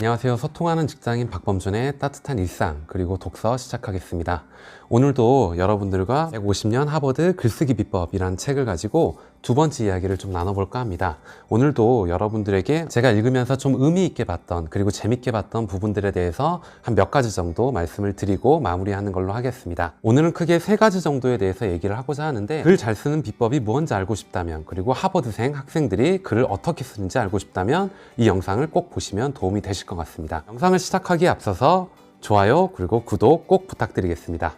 안녕하세요. 소통하는 직장인 박범준의 따뜻한 일상 그리고 독서 시작하겠습니다. 오늘도 여러분들과 150년 하버드 글쓰기 비법이란 책을 가지고 두 번째 이야기를 좀 나눠볼까 합니다. 오늘도 여러분들에게 제가 읽으면서 좀 의미 있게 봤던 그리고 재밌게 봤던 부분들에 대해서 한 몇 가지 정도 말씀을 드리고 마무리하는 걸로 하겠습니다. 오늘은 크게 세 가지 정도에 대해서 얘기를 하고자 하는데, 글 잘 쓰는 비법이 무엇인지 알고 싶다면, 그리고 하버드생 학생들이 글을 어떻게 쓰는지 알고 싶다면 이 영상을 꼭 보시면 도움이 되실 것 같습니다. 영상을 시작하기에 앞서서 좋아요 그리고 구독 꼭 부탁드리겠습니다.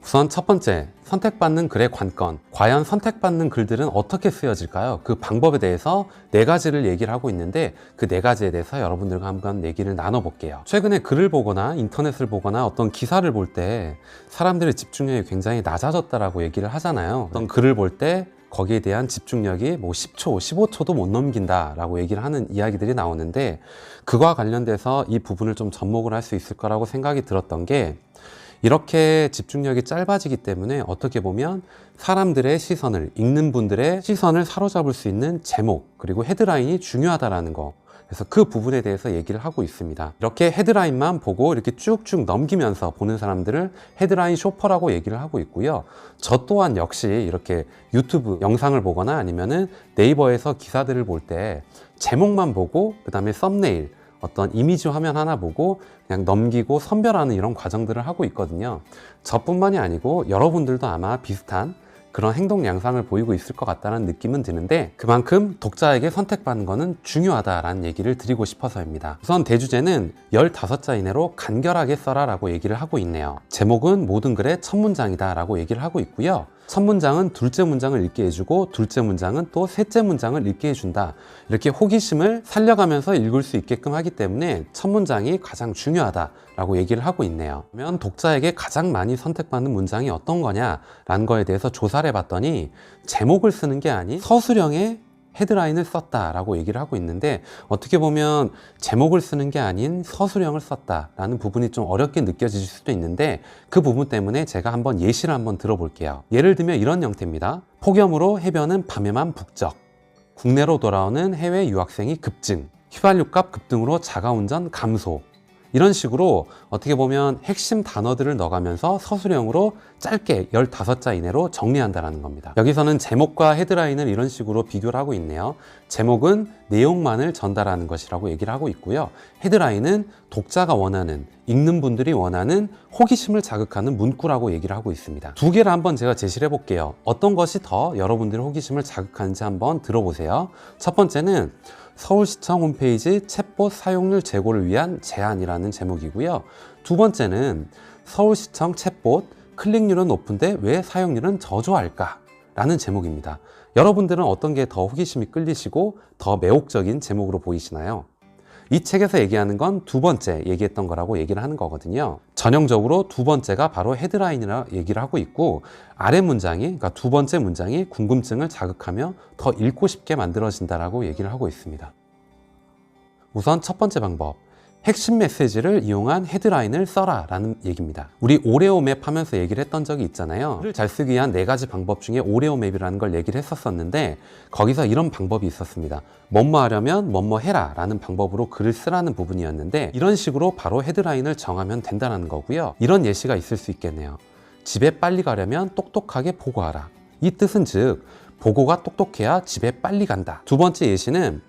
우선 첫 번째, 선택받는 글의 관건. 과연 선택받는 글들은 어떻게 쓰여질까요? 그 방법에 대해서 네 가지를 얘기를 하고 있는데, 그 네 가지에 대해서 여러분들과 한번 얘기를 나눠볼게요. 최근에 글을 보거나 인터넷을 보거나 어떤 기사를 볼 때 사람들의 집중력이 굉장히 낮아졌다라고 얘기를 하잖아요. 어떤 글을 볼 때 거기에 대한 집중력이 10초, 15초도 못 넘긴다라고 얘기를 하는 이야기들이 나오는데, 그와 관련돼서 이 부분을 좀 접목을 할 수 있을 거라고 생각이 들었던 게, 이렇게 집중력이 짧아지기 때문에 어떻게 보면 사람들의 시선을, 읽는 분들의 시선을 사로잡을 수 있는 제목, 그리고 헤드라인이 중요하다라는 거. 그래서 그 부분에 대해서 얘기를 하고 있습니다. 이렇게 헤드라인만 보고 이렇게 쭉쭉 넘기면서 보는 사람들을 헤드라인 쇼퍼라고 얘기를 하고 있고요. 저 또한 역시 이렇게 유튜브 영상을 보거나 아니면은 네이버에서 기사들을 볼 때 제목만 보고 그 다음에 썸네일, 어떤 이미지 화면 하나 보고 그냥 넘기고 선별하는 이런 과정들을 하고 있거든요. 저뿐만이 아니고 여러분들도 아마 비슷한 그런 행동 양상을 보이고 있을 것 같다는 느낌은 드는데, 그만큼 독자에게 선택받는 것은 중요하다라는 얘기를 드리고 싶어서입니다. 우선 대주제는 15자 이내로 간결하게 써라 라고 얘기를 하고 있네요. 제목은 모든 글의 첫 문장이다 라고 얘기를 하고 있고요. 첫 문장은 둘째 문장을 읽게 해주고 둘째 문장은 또 셋째 문장을 읽게 해준다. 이렇게 호기심을 살려가면서 읽을 수 있게끔 하기 때문에 첫 문장이 가장 중요하다라고 얘기를 하고 있네요. 그러면 독자에게 가장 많이 선택받는 문장이 어떤 거냐라는 거에 대해서 조사를 해봤더니, 제목을 쓰는 게 아닌 서술형의 헤드라인을 썼다라고 얘기를 하고 있는데, 어떻게 보면 제목을 쓰는 게 아닌 서술형을 썼다라는 부분이 좀 어렵게 느껴질 수도 있는데, 그 부분 때문에 제가 한번 예시를 한번 들어볼게요. 예를 들면 이런 형태입니다. 폭염으로 해변은 밤에만 북적, 국내로 돌아오는 해외 유학생이 급증, 휘발유값 급등으로 자가운전 감소. 이런 식으로 어떻게 보면 핵심 단어들을 넣어가면서 서술형으로 짧게 15자 이내로 정리한다는 겁니다. 여기서는 제목과 헤드라인을 이런 식으로 비교를 하고 있네요. 제목은 내용만을 전달하는 것이라고 얘기를 하고 있고요. 헤드라인은 독자가 원하는, 읽는 분들이 원하는 호기심을 자극하는 문구라고 얘기를 하고 있습니다. 두 개를 한번 제가 제시를 해볼게요. 어떤 것이 더 여러분들의 호기심을 자극하는지 한번 들어보세요. 첫 번째는 서울시청 홈페이지 챗봇 사용률 제고를 위한 제안이라는 제목이고요. 두 번째는 서울시청 챗봇 클릭률은 높은데 왜 사용률은 저조할까? 라는 제목입니다. 여러분들은 어떤 게 더 호기심이 끌리시고 더 매혹적인 제목으로 보이시나요? 이 책에서 얘기하는 건 두 번째 얘기했던 거라고 얘기를 하는 거거든요. 전형적으로 두 번째가 바로 헤드라인이라 얘기를 하고 있고, 아래 문장이, 그러니까 두 번째 문장이 궁금증을 자극하며 더 읽고 싶게 만들어진다라고 얘기를 하고 있습니다. 우선 첫 번째 방법, 핵심 메시지를 이용한 헤드라인을 써라 라는 얘기입니다. 우리 오레오 맵 하면서 얘기를 했던 적이 있잖아요. 글을 잘 쓰기 위한 네 가지 방법 중에 오레오 맵이라는 걸 얘기를 했었는데, 거기서 이런 방법이 있었습니다. 뭐뭐 하려면 뭐뭐 해라 라는 방법으로 글을 쓰라는 부분이었는데, 이런 식으로 바로 헤드라인을 정하면 된다는 거고요. 이런 예시가 있을 수 있겠네요. 집에 빨리 가려면 똑똑하게 보고하라. 이 뜻은 즉 보고가 똑똑해야 집에 빨리 간다. 두 번째 예시는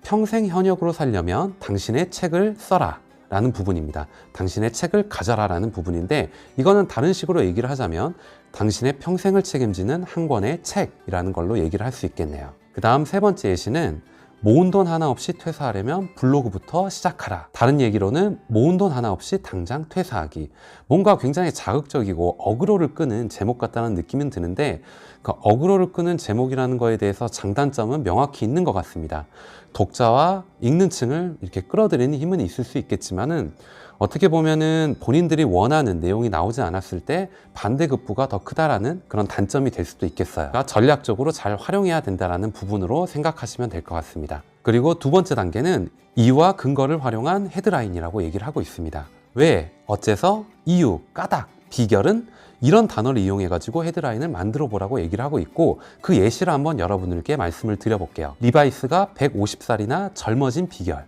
평생 현역으로 살려면 당신의 책을 써라 라는 부분입니다. 당신의 책을 가져라 라는 부분인데, 이거는 다른 식으로 얘기를 하자면 당신의 평생을 책임지는 한 권의 책이라는 걸로 얘기를 할 수 있겠네요. 그 다음 세 번째 예시는 모은 돈 하나 없이 퇴사하려면 블로그부터 시작하라. 다른 얘기로는 모은 돈 하나 없이 당장 퇴사하기. 뭔가 굉장히 자극적이고 어그로를 끄는 제목 같다는 느낌은 드는데, 그 어그로를 끄는 제목이라는 거에 대해서 장단점은 명확히 있는 것 같습니다. 독자와 읽는 층을 이렇게 끌어들이는 힘은 있을 수 있겠지만은, 어떻게 보면은 본인들이 원하는 내용이 나오지 않았을 때 반대급부가 더 크다라는 그런 단점이 될 수도 있겠어요. 그러니까 전략적으로 잘 활용해야 된다라는 부분으로 생각하시면 될 것 같습니다. 그리고 두 번째 단계는 이유와 근거를 활용한 헤드라인이라고 얘기를 하고 있습니다. 왜, 어째서, 이유, 까닭, 비결은 이런 단어를 이용해 가지고 헤드라인을 만들어 보라고 얘기를 하고 있고, 그 예시를 한번 여러분들께 말씀을 드려볼게요. 리바이스가 150살이나 젊어진 비결.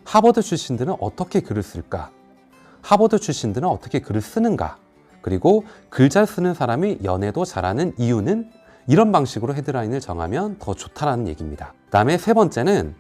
하버드 출신들은 어떻게 글을 쓸까? 하버드 출신들은 어떻게 글을 쓰는가? 그리고 글 잘 쓰는 사람이 연애도 잘하는 이유는? 이런 방식으로 헤드라인을 정하면 더 좋다라는 얘기입니다. 그 다음에 세 번째는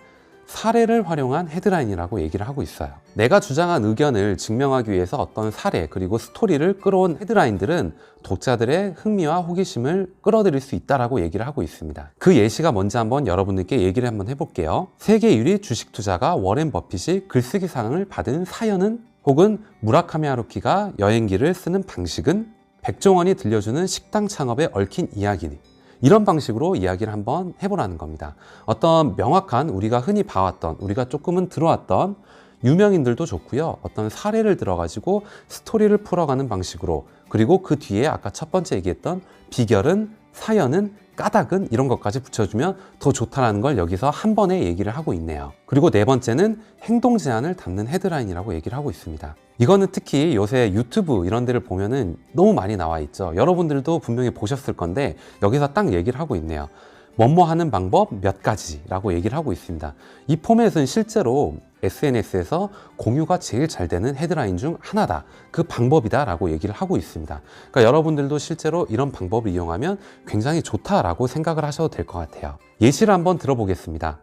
사례를 활용한 헤드라인이라고 얘기를 하고 있어요. 내가 주장한 의견을 증명하기 위해서 어떤 사례 그리고 스토리를 끌어온 헤드라인들은 독자들의 흥미와 호기심을 끌어들일 수 있다라고 얘기를 하고 있습니다. 그 예시가 뭔지 한번 여러분들께 얘기를 한번 해볼게요. 세계 1위 주식 투자가 워렌 버핏이 글쓰기상을 받은 사연은? 혹은 무라카미 하루키가 여행기를 쓰는 방식은? 백종원이 들려주는 식당 창업에 얽힌 이야기. 이런 방식으로 이야기를 한번 해보라는 겁니다. 어떤 명확한 우리가 흔히 봐왔던, 우리가 조금은 들어왔던 유명인들도 좋고요. 어떤 사례를 들어가지고 스토리를 풀어가는 방식으로, 그리고 그 뒤에 아까 첫 번째 얘기했던 비결은, 사연은, 까닭은 이런 것까지 붙여주면 더 좋다는 걸 여기서 한 번에 얘기를 하고 있네요. 그리고 네 번째는 행동 제안을 담는 헤드라인이라고 얘기를 하고 있습니다. 이거는 특히 요새 유튜브 이런 데를 보면은 너무 많이 나와 있죠. 여러분들도 분명히 보셨을 건데 여기서 딱 얘기를 하고 있네요. 뭐뭐 하는 방법 몇 가지라고 얘기를 하고 있습니다. 이 포맷은 실제로 SNS에서 공유가 제일 잘 되는 헤드라인 중 하나다. 그 방법이다 라고 얘기를 하고 있습니다. 그러니까 여러분들도 실제로 이런 방법을 이용하면 굉장히 좋다라고 생각을 하셔도 될 것 같아요. 예시를 한번 들어보겠습니다.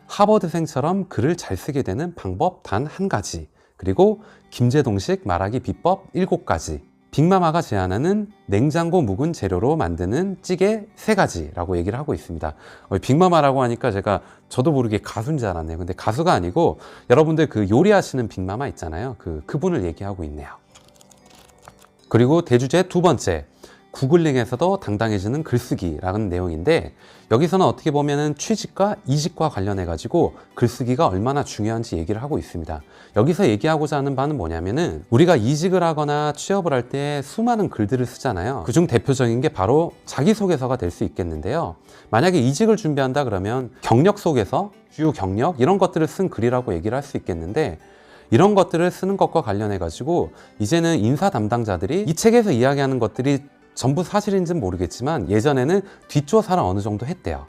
하버드생처럼 글을 잘 쓰게 되는 방법 단 한 가지. 그리고 김제동식 말하기 비법 7가지. 빅마마가 제안하는 냉장고 묵은 재료로 만드는 찌개 3가지라고 얘기를 하고 있습니다. 빅마마라고 하니까 저도 모르게 가수인 줄 알았네요. 근데 가수가 아니고 여러분들 그 요리하시는 빅마마 있잖아요. 그분을 얘기하고 있네요. 그리고 대주제 두 번째, 구글링에서도 당당해지는 글쓰기라는 내용인데, 여기서는 어떻게 보면은 취직과 이직과 관련해 가지고 글쓰기가 얼마나 중요한지 얘기를 하고 있습니다. 여기서 얘기하고자 하는 바는 뭐냐면은, 우리가 이직을 하거나 취업을 할 때 수많은 글들을 쓰잖아요. 그중 대표적인 게 바로 자기소개서가 될 수 있겠는데요. 만약에 이직을 준비한다 그러면 경력 속에서 주요 경력 이런 것들을 쓴 글이라고 얘기를 할 수 있겠는데, 이런 것들을 쓰는 것과 관련해 가지고 이제는 인사 담당자들이 이 책에서 이야기하는 것들이 전부 사실인지는 모르겠지만 예전에는 뒷조사를 어느 정도 했대요.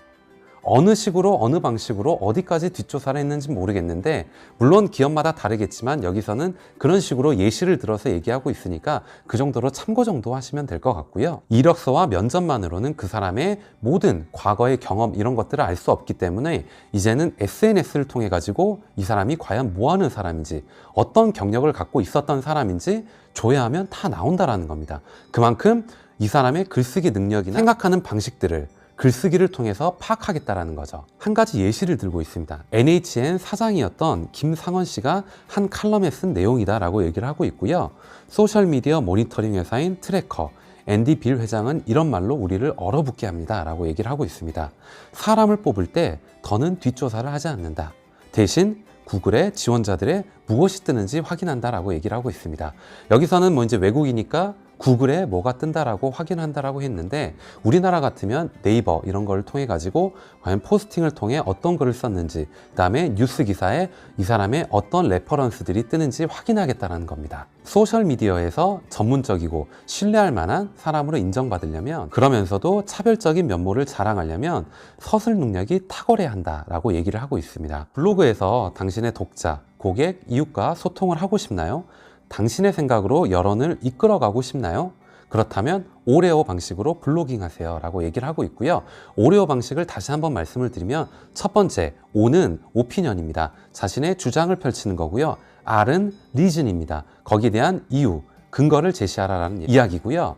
어느 식으로 어느 방식으로 어디까지 뒷조사를 했는지 모르겠는데, 물론 기업마다 다르겠지만 여기서는 그런 식으로 예시를 들어서 얘기하고 있으니까 그 정도로 참고 정도 하시면 될 것 같고요. 이력서와 면접만으로는 그 사람의 모든 과거의 경험 이런 것들을 알 수 없기 때문에 이제는 SNS를 통해 가지고 이 사람이 과연 뭐 하는 사람인지, 어떤 경력을 갖고 있었던 사람인지 조회하면 다 나온다라는 겁니다. 그만큼 이 사람의 글쓰기 능력이나 생각하는 방식들을 글쓰기를 통해서 파악하겠다라는 거죠. 한 가지 예시를 들고 있습니다. NHN 사장이었던 김상원 씨가 한 칼럼에 쓴 내용이다라고 얘기를 하고 있고요. 소셜미디어 모니터링 회사인 트래커, 앤디 빌 회장은 이런 말로 우리를 얼어붙게 합니다 라고 얘기를 하고 있습니다. 사람을 뽑을 때 더는 뒷조사를 하지 않는다. 대신 구글에 지원자들의 무엇이 뜨는지 확인한다라고 얘기를 하고 있습니다. 여기서는 뭐 이제 외국이니까 구글에 뭐가 뜬다라고 확인한다라고 했는데, 우리나라 같으면 네이버 이런 걸 통해 가지고 과연 포스팅을 통해 어떤 글을 썼는지, 그 다음에 뉴스 기사에 이 사람의 어떤 레퍼런스들이 뜨는지 확인하겠다는 겁니다. 소셜미디어에서 전문적이고 신뢰할 만한 사람으로 인정받으려면, 그러면서도 차별적인 면모를 자랑하려면 서술 능력이 탁월해야 한다라고 얘기를 하고 있습니다. 블로그에서 당신의 독자, 고객, 이웃과 소통을 하고 싶나요? 당신의 생각으로 여론을 이끌어가고 싶나요? 그렇다면 오레오 방식으로 블로깅 하세요 라고 얘기를 하고 있고요. 오레오 방식을 다시 한번 말씀을 드리면, 첫 번째, O는 오피니언입니다. 자신의 주장을 펼치는 거고요. R은 리즌입니다. 거기에 대한 이유, 근거를 제시하라는 이야기고요.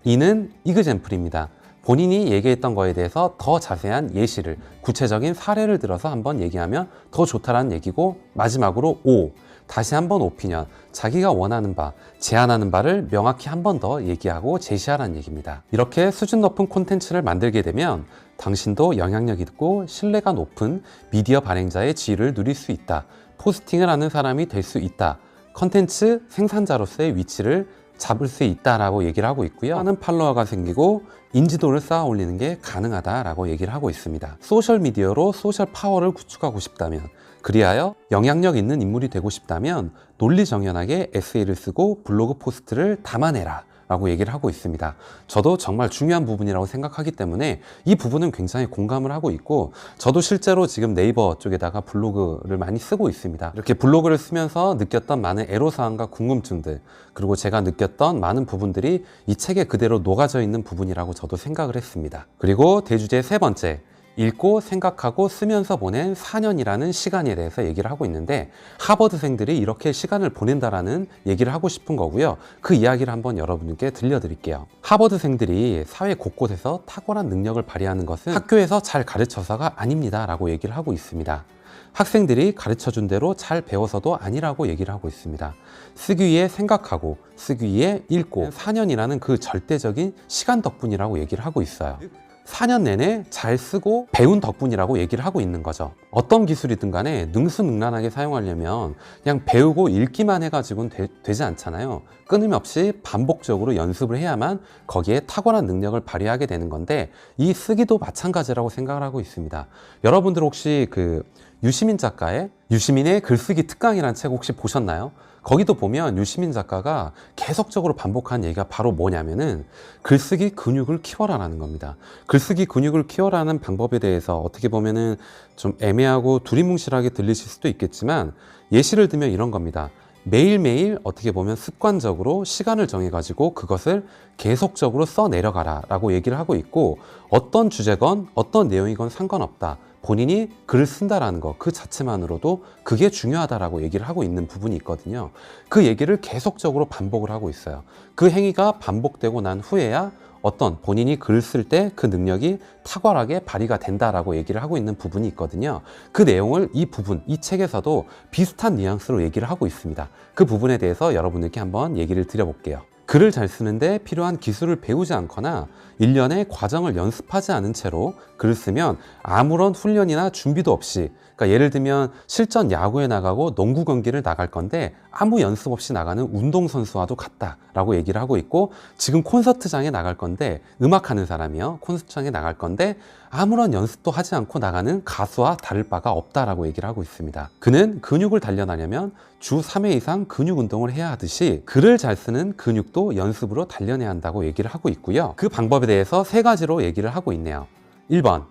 E는 이그젬플입니다. 본인이 얘기했던 거에 대해서 더 자세한 예시를, 구체적인 사례를 들어서 한번 얘기하면 더 좋다라는 얘기고, 마지막으로 O, 다시 한번 오피니언, 자기가 원하는 바, 제안하는 바를 명확히 한 번 더 얘기하고 제시하라는 얘기입니다. 이렇게 수준 높은 콘텐츠를 만들게 되면 당신도 영향력 있고 신뢰가 높은 미디어 발행자의 지위를 누릴 수 있다. 포스팅을 하는 사람이 될 수 있다. 콘텐츠 생산자로서의 위치를 잡을 수 있다라고 얘기를 하고 있고요. 많은 팔로워가 생기고 인지도를 쌓아 올리는 게 가능하다라고 얘기를 하고 있습니다. 소셜미디어로 소셜 파워를 구축하고 싶다면, 그리하여 영향력 있는 인물이 되고 싶다면 논리정연하게 에세이를 쓰고 블로그 포스트를 담아내라 라고 얘기를 하고 있습니다. 저도 정말 중요한 부분이라고 생각하기 때문에 이 부분은 굉장히 공감을 하고 있고, 저도 실제로 지금 네이버 쪽에다가 블로그를 많이 쓰고 있습니다. 이렇게 블로그를 쓰면서 느꼈던 많은 애로사항과 궁금증들, 그리고 제가 느꼈던 많은 부분들이 이 책에 그대로 녹아져 있는 부분이라고 저도 생각을 했습니다. 그리고 대주제 세 번째, 읽고 생각하고 쓰면서 보낸 4년이라는 시간에 대해서 얘기를 하고 있는데, 하버드생들이 이렇게 시간을 보낸다라는 얘기를 하고 싶은 거고요. 그 이야기를 한번 여러분께 들려드릴게요. 하버드생들이 사회 곳곳에서 탁월한 능력을 발휘하는 것은 학교에서 잘 가르쳐서가 아닙니다 라고 얘기를 하고 있습니다. 학생들이 가르쳐준 대로 잘 배워서도 아니라고 얘기를 하고 있습니다. 쓰기 위해 생각하고 쓰기 위해 읽고 4년이라는 그 절대적인 시간 덕분이라고 얘기를 하고 있어요. 4년 내내 잘 쓰고 배운 덕분이라고 얘기를 하고 있는 거죠. 어떤 기술이든 간에 능수능란하게 사용하려면 그냥 배우고 읽기만 해가지고는 되지 않잖아요. 끊임없이 반복적으로 연습을 해야만 거기에 탁월한 능력을 발휘하게 되는 건데, 이 쓰기도 마찬가지라고 생각을 하고 있습니다. 여러분들 혹시 그 유시민 작가의 유시민의 글쓰기 특강이라는 책 혹시 보셨나요? 거기도 보면 유시민 작가가 계속적으로 반복한 얘기가 바로 뭐냐면은 글쓰기 근육을 키워라라는 겁니다. 글쓰기 근육을 키워라는 방법에 대해서 어떻게 보면은 좀 애매하고 두리뭉실하게 들리실 수도 있겠지만, 예시를 들면 이런 겁니다. 매일매일 어떻게 보면 습관적으로 시간을 정해가지고 그것을 계속적으로 써내려가라 라고 얘기를 하고 있고, 어떤 주제건 어떤 내용이건 상관없다. 본인이 글을 쓴다라는 것 그 자체만으로도 그게 중요하다라고 얘기를 하고 있는 부분이 있거든요. 그 얘기를 계속적으로 반복을 하고 있어요. 그 행위가 반복되고 난 후에야 어떤 본인이 글을 쓸 때 그 능력이 탁월하게 발휘가 된다라고 얘기를 하고 있는 부분이 있거든요. 그 내용을 이 책에서도 비슷한 뉘앙스로 얘기를 하고 있습니다. 그 부분에 대해서 여러분들께 한번 얘기를 드려볼게요. 글을 잘 쓰는데 필요한 기술을 배우지 않거나 일련의 과정을 연습하지 않은 채로 글을 쓰면 아무런 훈련이나 준비도 없이, 그러니까 예를 들면 실전 야구에 나가고 농구 경기를 나갈 건데 아무 연습 없이 나가는 운동선수와도 같다라고 얘기를 하고 있고, 지금 콘서트장에 나갈 건데, 음악하는 사람이요, 콘서트장에 나갈 건데 아무런 연습도 하지 않고 나가는 가수와 다를 바가 없다라고 얘기를 하고 있습니다. 그는 근육을 단련하려면 주 3회 이상 근육 운동을 해야 하듯이 글을 잘 쓰는 근육도 연습으로 단련해야 한다고 얘기를 하고 있고요. 그 방법에 대해서 세 가지로 얘기를 하고 있네요. 1번,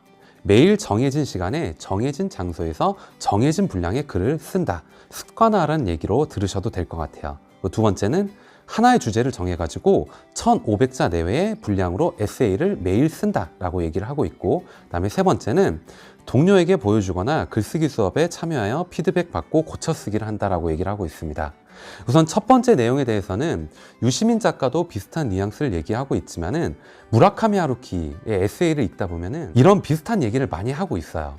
매일 정해진 시간에 정해진 장소에서 정해진 분량의 글을 쓴다. 습관화라는 얘기로 들으셔도 될 것 같아요. 두 번째는 하나의 주제를 정해가지고 1500자 내외의 분량으로 에세이를 매일 쓴다라고 얘기를 하고 있고, 그다음에 세 번째는 동료에게 보여주거나 글쓰기 수업에 참여하여 피드백 받고 고쳐 쓰기를 한다라고 얘기를 하고 있습니다. 우선 첫 번째 내용에 대해서는 유시민 작가도 비슷한 뉘앙스를 얘기하고 있지만은 무라카미 하루키의 에세이를 읽다 보면은 이런 비슷한 얘기를 많이 하고 있어요.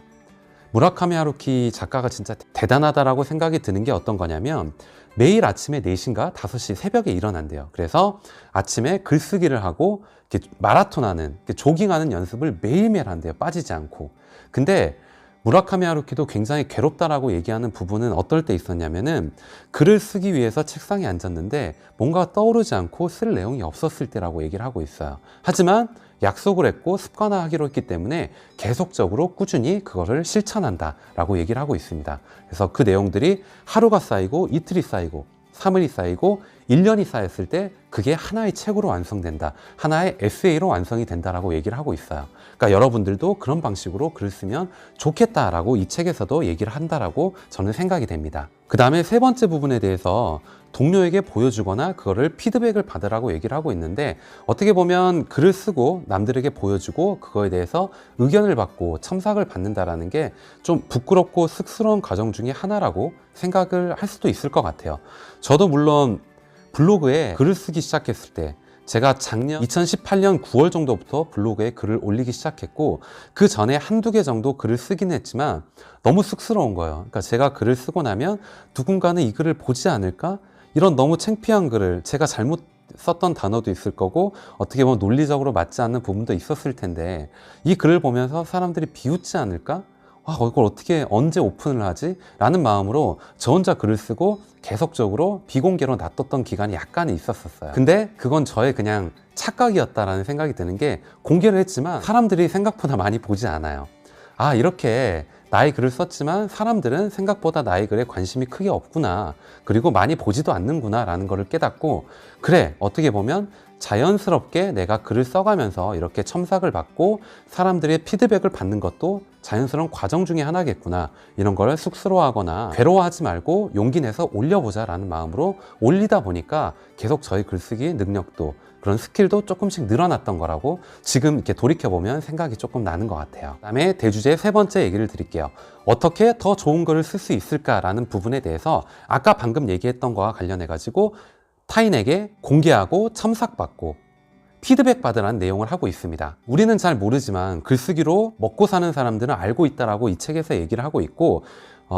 무라카미 하루키 작가가 진짜 대단하다라고 생각이 드는 게 어떤 거냐면, 매일 아침에 4시인가 5시 새벽에 일어난대요. 그래서 아침에 글쓰기를 하고 이렇게 마라톤하는, 이렇게 조깅하는 연습을 매일매일 한대요. 빠지지 않고. 근데 무라카미 하루키도 굉장히 괴롭다라고 얘기하는 부분은 어떨 때 있었냐면은, 글을 쓰기 위해서 책상에 앉았는데 뭔가 떠오르지 않고 쓸 내용이 없었을 때라고 얘기를 하고 있어요. 하지만 약속을 했고 습관화하기로 했기 때문에 계속적으로 꾸준히 그거를 실천한다라고 얘기를 하고 있습니다. 그래서 그 내용들이 하루가 쌓이고 이틀이 쌓이고 3일이 쌓이고 1년이 쌓였을 때 그게 하나의 책으로 완성된다. 하나의 에세이로 완성이 된다라고 얘기를 하고 있어요. 그러니까 여러분들도 그런 방식으로 글을 쓰면 좋겠다라고 이 책에서도 얘기를 한다라고 저는 생각이 됩니다. 그 다음에 세 번째 부분에 대해서 동료에게 보여주거나 그거를 피드백을 받으라고 얘기를 하고 있는데, 어떻게 보면 글을 쓰고 남들에게 보여주고 그거에 대해서 의견을 받고 첨삭을 받는다라는 게 좀 부끄럽고 쑥스러운 과정 중에 하나라고 생각을 할 수도 있을 것 같아요. 저도 물론 블로그에 글을 쓰기 시작했을 때, 제가 작년 2018년 9월 정도부터 블로그에 글을 올리기 시작했고, 그 전에 한두 개 정도 글을 쓰긴 했지만 너무 쑥스러운 거예요. 그러니까 제가 글을 쓰고 나면 누군가는 이 글을 보지 않을까? 이런 너무 창피한 글을, 제가 잘못 썼던 단어도 있을 거고 어떻게 보면 논리적으로 맞지 않는 부분도 있었을 텐데, 이 글을 보면서 사람들이 비웃지 않을까? 이걸 어떻게 언제 오픈을 하지? 라는 마음으로 저 혼자 글을 쓰고 계속적으로 비공개로 놔뒀던 기간이 약간 있었어요. 근데 그건 저의 그냥 착각이었다라는 생각이 드는 게, 공개를 했지만 사람들이 생각보다 많이 보지 않아요. 이렇게 나의 글을 썼지만 사람들은 생각보다 나의 글에 관심이 크게 없구나. 그리고 많이 보지도 않는구나 라는 것을 깨닫고, 그래, 어떻게 보면 자연스럽게 내가 글을 써가면서 이렇게 첨삭을 받고 사람들의 피드백을 받는 것도 자연스러운 과정 중에 하나겠구나. 이런 걸 쑥스러워하거나 괴로워하지 말고 용기 내서 올려보자 라는 마음으로 올리다 보니까 계속 저희 글쓰기 능력도, 그런 스킬도 조금씩 늘어났던 거라고 지금 이렇게 돌이켜보면 생각이 조금 나는 것 같아요. 그 다음에 대주제 세 번째 얘기를 드릴게요. 어떻게 더 좋은 글을 쓸 수 있을까라는 부분에 대해서 아까 방금 얘기했던 거와 관련해가지고 타인에게 공개하고 첨삭받고 피드백 받으라는 내용을 하고 있습니다. 우리는 잘 모르지만 글쓰기로 먹고 사는 사람들은 알고 있다라고 이 책에서 얘기를 하고 있고,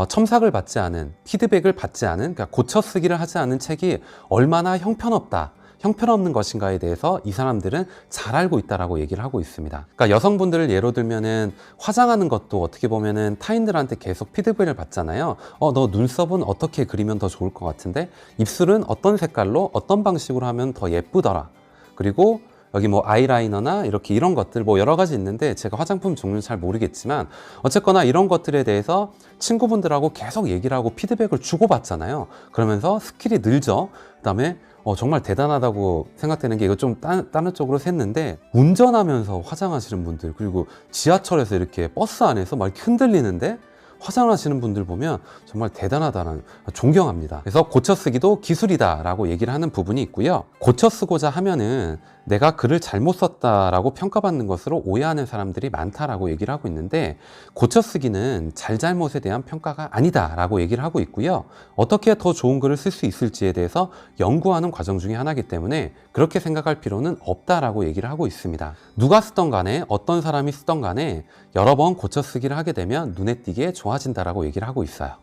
첨삭을 받지 않은, 피드백을 받지 않은, 그러니까 고쳐 쓰기를 하지 않은 책이 얼마나 형편없는 것인가에 대해서 이 사람들은 잘 알고 있다라고 얘기를 하고 있습니다. 그러니까 여성분들을 예로 들면은 화장하는 것도 어떻게 보면은 타인들한테 계속 피드백을 받잖아요. 너 눈썹은 어떻게 그리면 더 좋을 것 같은데, 입술은 어떤 색깔로 어떤 방식으로 하면 더 예쁘더라. 그리고 여기 뭐 아이라이너나 이렇게 이런 것들 뭐 여러 가지 있는데 제가 화장품 종류는 잘 모르겠지만 어쨌거나 이런 것들에 대해서 친구분들하고 계속 얘기를 하고 피드백을 주고받잖아요. 그러면서 스킬이 늘죠. 그다음에 정말 대단하다고 생각되는 게, 이거 좀 다른 쪽으로 샜는데, 운전하면서 화장하시는 분들, 그리고 지하철에서 이렇게 버스 안에서 막 이렇게 흔들리는데 화장하시는 분들 보면 정말 대단하다는, 존경합니다. 그래서 고쳐쓰기도 기술이다라고 얘기를 하는 부분이 있고요. 고쳐쓰고자 하면은 내가 글을 잘못 썼다라고 평가받는 것으로 오해하는 사람들이 많다라고 얘기를 하고 있는데, 고쳐쓰기는 잘잘못에 대한 평가가 아니다라고 얘기를 하고 있고요. 어떻게 더 좋은 글을 쓸 수 있을지에 대해서 연구하는 과정 중에 하나이기 때문에 그렇게 생각할 필요는 없다라고 얘기를 하고 있습니다. 누가 쓰던 간에, 어떤 사람이 쓰던 간에 여러 번 고쳐쓰기를 하게 되면 눈에 띄게 좋아진다라고 얘기를 하고 있어요.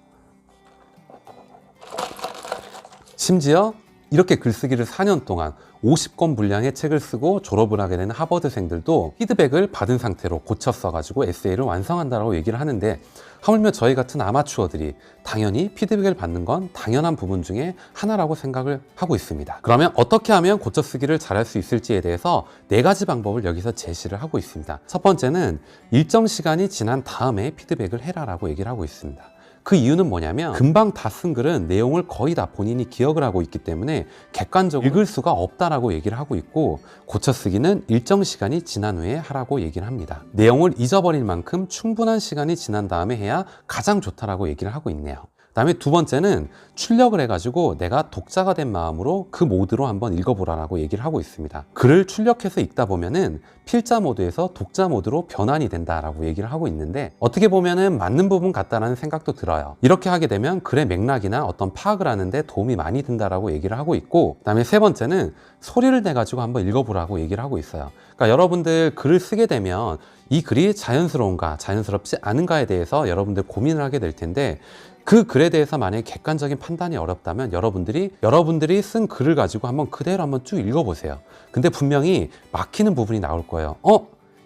심지어 이렇게 글쓰기를 4년 동안 50권 분량의 책을 쓰고 졸업을 하게 되는 하버드생들도 피드백을 받은 상태로 고쳐 써가지고 에세이를 완성한다라고 얘기를 하는데, 하물며 저희 같은 아마추어들이 당연히 피드백을 받는 건 당연한 부분 중에 하나라고 생각을 하고 있습니다. 그러면 어떻게 하면 고쳐 쓰기를 잘할 수 있을지에 대해서 4가지 방법을 여기서 제시를 하고 있습니다. 첫 번째는 일정 시간이 지난 다음에 피드백을 해라라고 얘기를 하고 있습니다. 그 이유는 뭐냐면, 금방 다 쓴 글은 내용을 거의 다 본인이 기억을 하고 있기 때문에 객관적으로 읽을 수가 없다라고 얘기를 하고 있고, 고쳐쓰기는 일정 시간이 지난 후에 하라고 얘기를 합니다. 내용을 잊어버릴 만큼 충분한 시간이 지난 다음에 해야 가장 좋다라고 얘기를 하고 있네요. 그다음에 두 번째는 출력을 해가지고 내가 독자가 된 마음으로 그 모드로 한번 읽어보라라고 얘기를 하고 있습니다. 글을 출력해서 읽다 보면은 필자 모드에서 독자 모드로 변환이 된다라고 얘기를 하고 있는데, 어떻게 보면은 맞는 부분 같다라는 생각도 들어요. 이렇게 하게 되면 글의 맥락이나 어떤 파악을 하는데 도움이 많이 된다라고 얘기를 하고 있고, 그다음에 세 번째는 소리를 내가지고 한번 읽어보라고 얘기를 하고 있어요. 그러니까 여러분들 글을 쓰게 되면 이 글이 자연스러운가 자연스럽지 않은가에 대해서 여러분들 고민을 하게 될 텐데, 그 글에 대해서 만약에 객관적인 판단이 어렵다면 여러분들이 쓴 글을 가지고 한번 그대로 한번 쭉 읽어보세요. 근데 분명히 막히는 부분이 나올 거예요.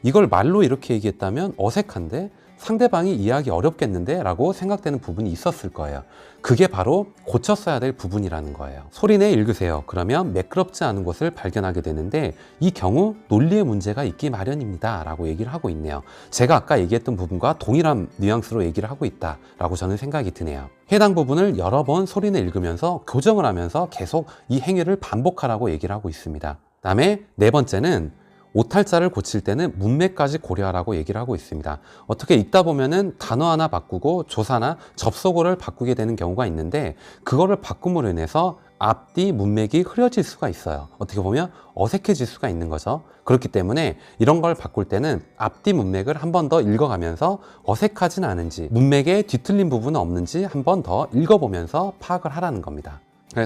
이걸 말로 이렇게 얘기했다면 어색한데? 상대방이 이해하기 어렵겠는데? 라고 생각되는 부분이 있었을 거예요. 그게 바로 고쳐 써야 될 부분이라는 거예요. 소리내 읽으세요. 그러면 매끄럽지 않은 것을 발견하게 되는데, 이 경우 논리의 문제가 있기 마련입니다 라고 얘기를 하고 있네요. 제가 아까 얘기했던 부분과 동일한 뉘앙스로 얘기를 하고 있다 라고 저는 생각이 드네요. 해당 부분을 여러 번 소리내 읽으면서 교정을 하면서 계속 이 행위를 반복하라고 얘기를 하고 있습니다. 그 다음에 네 번째는 오탈자를 고칠 때는 문맥까지 고려하라고 얘기를 하고 있습니다. 어떻게 읽다 보면은 단어 하나 바꾸고 조사나 접속어를 바꾸게 되는 경우가 있는데, 그거를 바꿈으로 인해서 앞뒤 문맥이 흐려질 수가 있어요. 어떻게 보면 어색해질 수가 있는 거죠. 그렇기 때문에 이런 걸 바꿀 때는 앞뒤 문맥을 한 번 더 읽어가면서 어색하진 않은지, 문맥에 뒤틀린 부분은 없는지 한 번 더 읽어보면서 파악을 하라는 겁니다.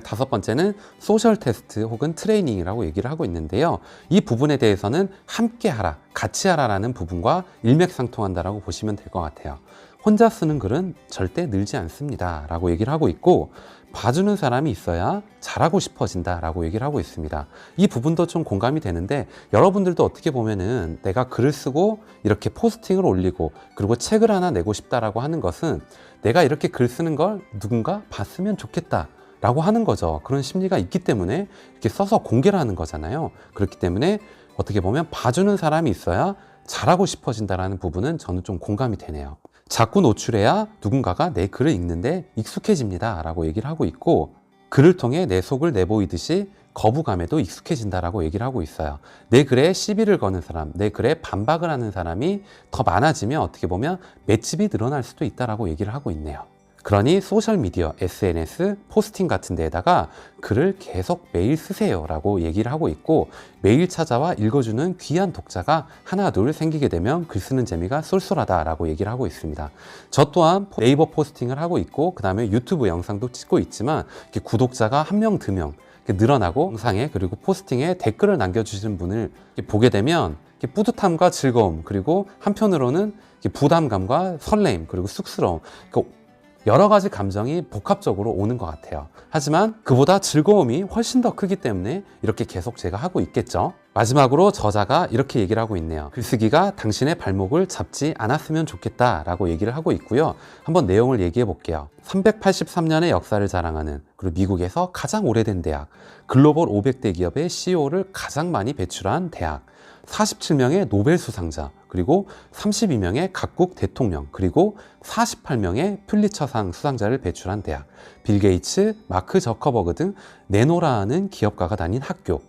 다섯 번째는 소셜 테스트 혹은 트레이닝이라고 얘기를 하고 있는데요. 이 부분에 대해서는 함께 하라, 같이 하라라는 부분과 일맥상통한다라고 보시면 될 것 같아요. 혼자 쓰는 글은 절대 늘지 않습니다 라고 얘기를 하고 있고, 봐주는 사람이 있어야 잘하고 싶어진다 라고 얘기를 하고 있습니다. 이 부분도 좀 공감이 되는데, 여러분들도 어떻게 보면은 내가 글을 쓰고 이렇게 포스팅을 올리고 그리고 책을 하나 내고 싶다라고 하는 것은 내가 이렇게 글 쓰는 걸 누군가 봤으면 좋겠다 라고 하는 거죠. 그런 심리가 있기 때문에 이렇게 써서 공개를 하는 거잖아요. 그렇기 때문에 어떻게 보면 봐주는 사람이 있어야 잘하고 싶어진다라는 부분은 저는 좀 공감이 되네요. 자꾸 노출해야 누군가가 내 글을 읽는데 익숙해집니다 라고 얘기를 하고 있고, 글을 통해 내 속을 내보이듯이 거부감에도 익숙해진다라고 얘기를 하고 있어요. 내 글에 시비를 거는 사람, 내 글에 반박을 하는 사람이 더 많아지면 어떻게 보면 맷집이 늘어날 수도 있다라고 얘기를 하고 있네요. 그러니 소셜미디어, SNS, 포스팅 같은 데에다가 글을 계속 매일 쓰세요 라고 얘기를 하고 있고, 매일 찾아와 읽어주는 귀한 독자가 하나 둘 생기게 되면 글 쓰는 재미가 쏠쏠하다라고 얘기를 하고 있습니다. 저 또한 네이버 포스팅을 하고 있고, 그 다음에 유튜브 영상도 찍고 있지만 구독자가 1명, 2명 늘어나고, 영상에 그리고 포스팅에 댓글을 남겨주시는 분을 보게 되면 뿌듯함과 즐거움, 그리고 한편으로는 부담감과 설렘, 그리고 쑥스러움, 여러 가지 감정이 복합적으로 오는 것 같아요. 하지만 그보다 즐거움이 훨씬 더 크기 때문에 이렇게 계속 제가 하고 있겠죠. 마지막으로 저자가 이렇게 얘기를 하고 있네요. 글쓰기가 당신의 발목을 잡지 않았으면 좋겠다 라고 얘기를 하고 있고요. 한번 내용을 얘기해 볼게요. 383년의 역사를 자랑하는, 그리고 미국에서 가장 오래된 대학, 글로벌 500대 기업의 CEO를 가장 많이 배출한 대학, 47명의 노벨 수상자, 그리고 32명의 각국 대통령, 그리고 48명의 퓰리처상 수상자를 배출한 대학, 빌 게이츠, 마크 저커버그 등 내노라하는 기업가가 다닌 학교,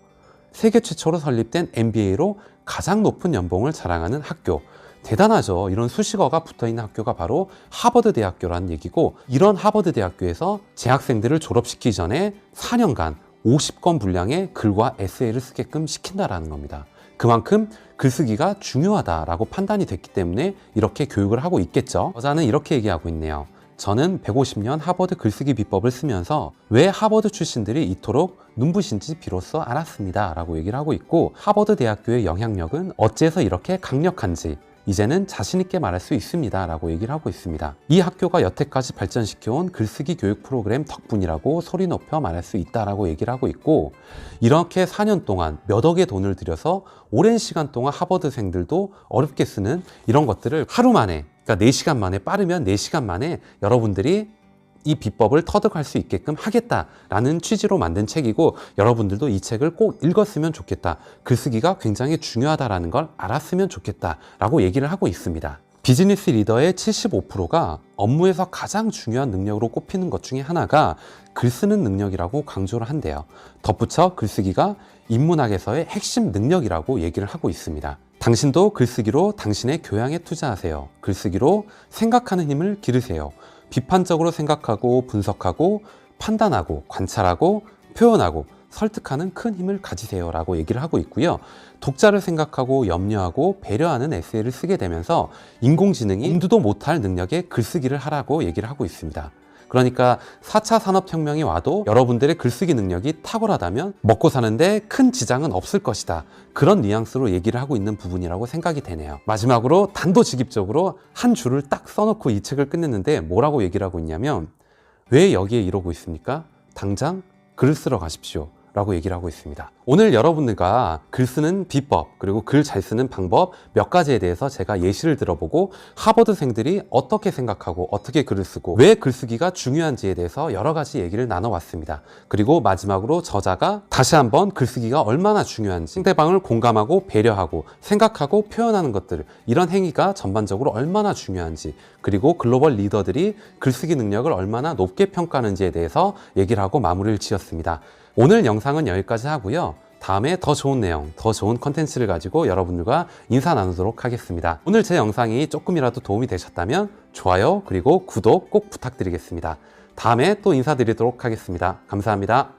세계 최초로 설립된 MBA로 가장 높은 연봉을 자랑하는 학교. 대단하죠. 이런 수식어가 붙어있는 학교가 바로 하버드 대학교라는 얘기고, 이런 하버드 대학교에서 재학생들을 졸업시키기 전에 4년간 50권 분량의 글과 에세이를 쓰게끔 시킨다라는 겁니다. 그만큼 글쓰기가 중요하다라고 판단이 됐기 때문에 이렇게 교육을 하고 있겠죠. 저자는 이렇게 얘기하고 있네요. 저는 150년 하버드 글쓰기 비법을 쓰면서 왜 하버드 출신들이 이토록 눈부신지 비로소 알았습니다 라고 얘기를 하고 있고, 하버드 대학교의 영향력은 어째서 이렇게 강력한지 이제는 자신있게 말할 수 있습니다 라고 얘기를 하고 있습니다. 이 학교가 여태까지 발전시켜온 글쓰기 교육 프로그램 덕분이라고 소리 높여 말할 수 있다라고 얘기를 하고 있고, 이렇게 4년 동안 몇 억의 돈을 들여서 오랜 시간 동안 하버드생들도 어렵게 쓰는 이런 것들을 하루 만에, 그러니까 4시간 만에, 빠르면 4시간 만에 여러분들이 이 비법을 터득할 수 있게끔 하겠다라는 취지로 만든 책이고, 여러분들도 이 책을 꼭 읽었으면 좋겠다. 글쓰기가 굉장히 중요하다라는 걸 알았으면 좋겠다라고 얘기를 하고 있습니다. 비즈니스 리더의 75%가 업무에서 가장 중요한 능력으로 꼽히는 것 중에 하나가 글 쓰는 능력이라고 강조를 한대요. 덧붙여 글쓰기가 인문학에서의 핵심 능력이라고 얘기를 하고 있습니다. 당신도 글쓰기로 당신의 교양에 투자하세요. 글쓰기로 생각하는 힘을 기르세요. 비판적으로 생각하고 분석하고 판단하고 관찰하고 표현하고 설득하는 큰 힘을 가지세요 라고 얘기를 하고 있고요. 독자를 생각하고 염려하고 배려하는 에세이를 쓰게 되면서 인공지능이 엄두도 못할 능력의 글쓰기를 하라고 얘기를 하고 있습니다. 그러니까 4차 산업혁명이 와도 여러분들의 글쓰기 능력이 탁월하다면 먹고 사는데 큰 지장은 없을 것이다. 그런 뉘앙스로 얘기를 하고 있는 부분이라고 생각이 되네요. 마지막으로 단도직입적으로 한 줄을 딱 써놓고 이 책을 끝냈는데 뭐라고 얘기를 하고 있냐면, 왜 여기에 이러고 있습니까? 당장 글을 쓰러 가십시오 라고 얘기를 하고 있습니다. 오늘 여러분들과 글 쓰는 비법, 그리고 글 잘 쓰는 방법 몇 가지에 대해서 제가 예시를 들어보고 하버드생들이 어떻게 생각하고 어떻게 글을 쓰고 왜 글쓰기가 중요한지에 대해서 여러 가지 얘기를 나눠왔습니다. 그리고 마지막으로 저자가 다시 한번 글쓰기가 얼마나 중요한지, 상대방을 공감하고 배려하고 생각하고 표현하는 것들, 이런 행위가 전반적으로 얼마나 중요한지, 그리고 글로벌 리더들이 글쓰기 능력을 얼마나 높게 평가하는지에 대해서 얘기를 하고 마무리를 지었습니다. 오늘 영상은 여기까지 하고요. 다음에 더 좋은 내용, 더 좋은 컨텐츠를 가지고 여러분들과 인사 나누도록 하겠습니다. 오늘 제 영상이 조금이라도 도움이 되셨다면 좋아요, 그리고 구독 꼭 부탁드리겠습니다. 다음에 또 인사드리도록 하겠습니다. 감사합니다.